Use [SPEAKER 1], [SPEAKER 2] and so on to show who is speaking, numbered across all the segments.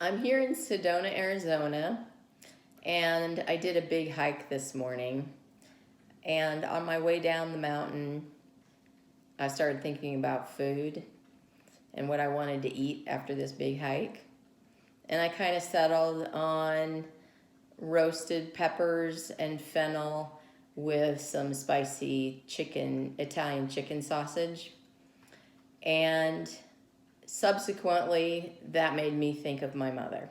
[SPEAKER 1] I'm here in Sedona, Arizona, and I did a big hike this morning. And on my way down the mountain, I started thinking about food and what I wanted to eat after this big hike. And I kind of settled on roasted peppers and fennel with some spicy chicken, Italian chicken sausage. And subsequently, that made me think of my mother.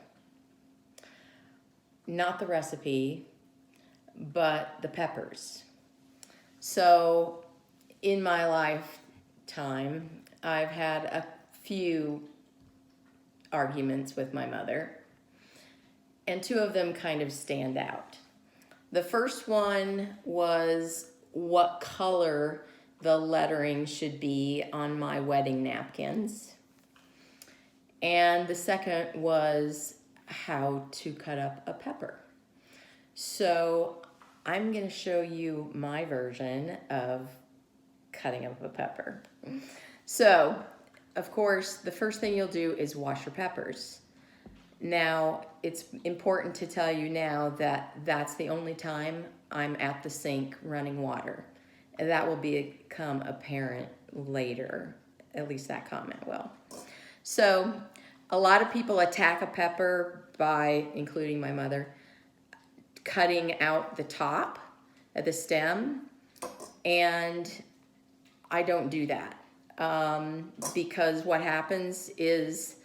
[SPEAKER 1] Not the recipe, but the peppers. So, in my lifetime, I've had a few arguments with my mother, and two of them kind of stand out. The first one was what color the lettering should be on my wedding napkins. And the second was how to cut up a pepper. So I'm going to show you my version of cutting up a pepper. So, of course, the first thing you'll do is wash your peppers. Now, it's important to tell you now that that's the only time I'm at the sink running water. And that will become apparent later. At least that comment will. So, a lot of people attack a pepper by, including my mother, cutting out the top of the stem, and I don't do that because what happens is,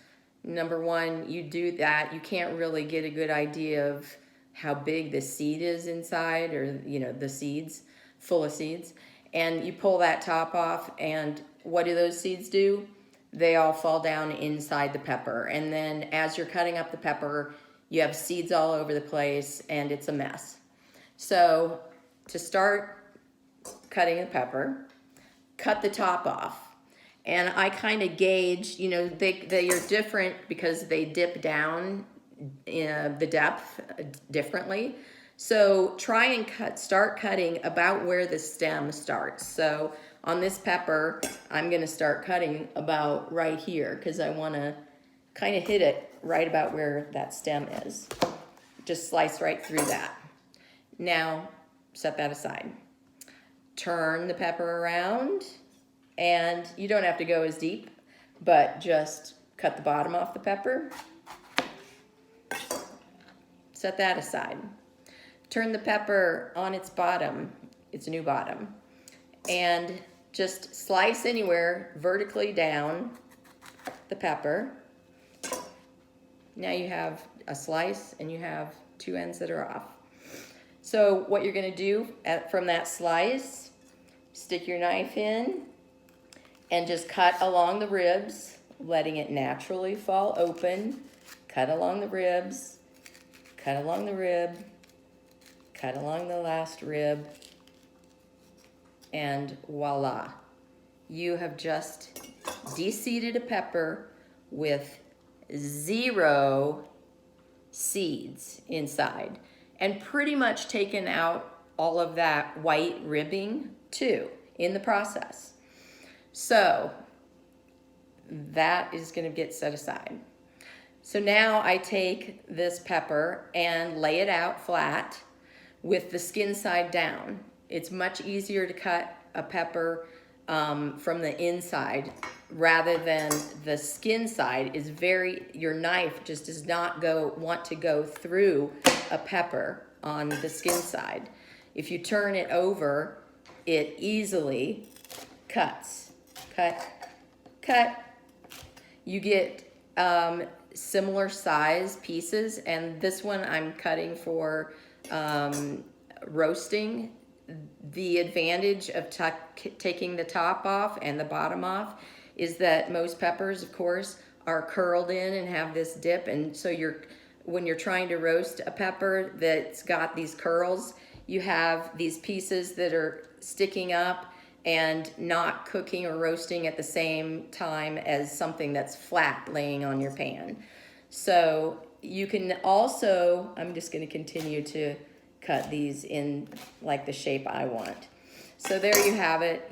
[SPEAKER 1] number one, you do that, you can't really get a good idea of how big the seed is inside, or the seeds, full of seeds, and you pull that top off, and what do those seeds do? They all fall down inside the pepper, and then as you're cutting up the pepper, you have seeds all over the place, and it's a mess. So to start cutting the pepper, cut the top off. And I kind of gauge, they are different because they dip down in the depth differently. So try and start cutting about where the stem starts. So on this pepper, I'm going to start cutting about right here because I want to kind of hit it right about where that stem is. Just slice right through that. Now, set that aside. Turn the pepper around, and you don't have to go as deep, but just cut the bottom off the pepper. Set that aside. Turn the pepper on its bottom, its new bottom, and just slice anywhere vertically down the pepper. Now you have a slice and you have two ends that are off. So what you're going to do from that slice, stick your knife in and just cut along the ribs, letting it naturally fall open. Cut along the ribs, cut along the rib, cut along the last rib, and voila. You have just de-seeded a pepper with 0 seeds inside, and pretty much taken out all of that white ribbing too in the process. So that is going to get set aside. So now I take this pepper and lay it out flat with the skin side down. It's much easier to cut a pepper from the inside rather than the skin side. Your knife just does not want to go through a pepper on the skin side. If you turn it over, it easily cuts. Cut, cut. You get similar size pieces, and this one I'm cutting for roasting. The advantage of taking the top off and the bottom off is that most peppers, of course, are curled in and have this dip, and so when you're trying to roast a pepper that's got these curls, you have these pieces that are sticking up and not cooking or roasting at the same time as something that's flat laying on your pan. So you can also, I'm just going to continue to cut these in like the shape I want. So there you have it.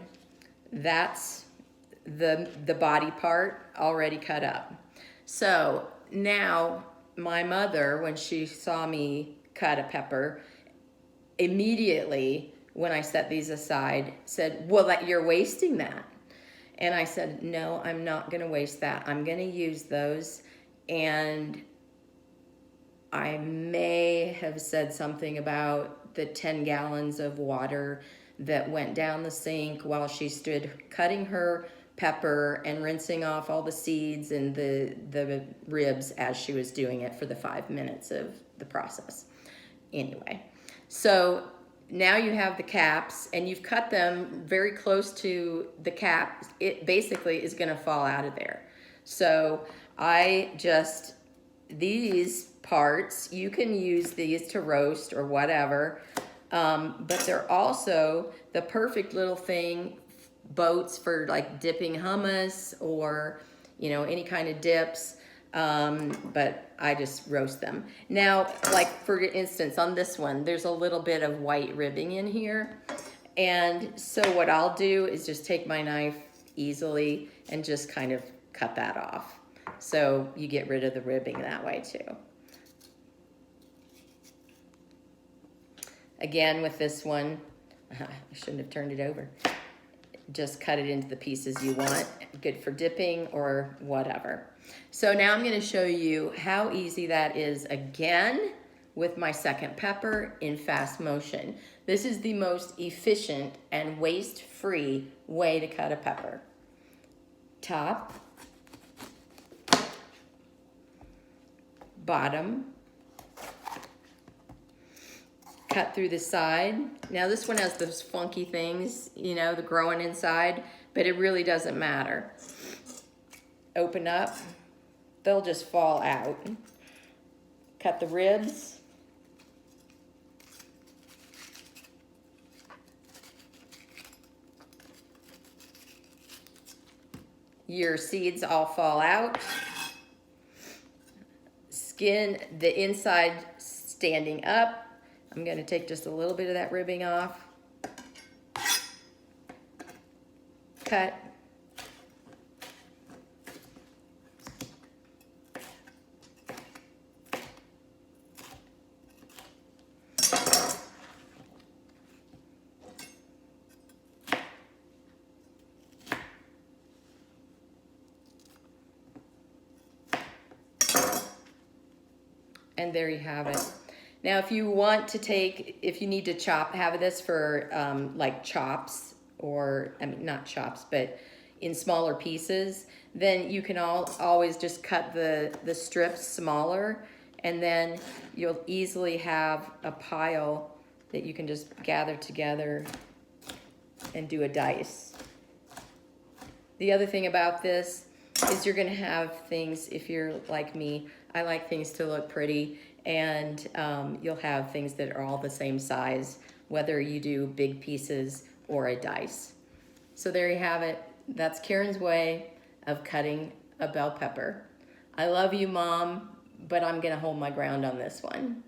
[SPEAKER 1] That's the body part already cut up. So now my mother, when she saw me cut a pepper, immediately when I set these aside said, well, that you're wasting that. And I said, no, I'm not going to waste that. I'm going to use those. And I may have said something about the 10 gallons of water that went down the sink while she stood cutting her pepper and rinsing off all the seeds and the ribs as she was doing it for the 5 minutes of the process. Anyway, so now you have the caps and you've cut them very close to the cap. It basically is going to fall out of there. So these parts, you can use these to roast or whatever, but they're also the perfect little boats for like dipping hummus or, any kind of dips. But I just roast them. Now, like for instance, on this one, there's a little bit of white ribbing in here. And so what I'll do is just take my knife easily and just kind of cut that off. So you get rid of the ribbing that way too. Again, with this one, I shouldn't have turned it over. Just cut it into the pieces you want. Good for dipping or whatever. So now I'm going to show you how easy that is again with my second pepper in fast motion. This is the most efficient and waste-free way to cut a pepper. Top, bottom, cut through the side. Now this one has those funky things, the growing inside, but it really doesn't matter. Open up, they'll just fall out. Cut the ribs. Your seeds all fall out. Skin the inside standing up. I'm going to take just a little bit of that ribbing off. Cut. And there you have it. Now, if you need to have this for like chops, or, not chops, but in smaller pieces, then you can always just cut the strips smaller, and then you'll easily have a pile that you can just gather together and do a dice. The other thing about this is you're gonna have things, if you're like me, I like things to look pretty, and you'll have things that are all the same size, whether you do big pieces or a dice. So there you have it. That's Karen's way of cutting a bell pepper. I love you, Mom, but I'm gonna hold my ground on this one.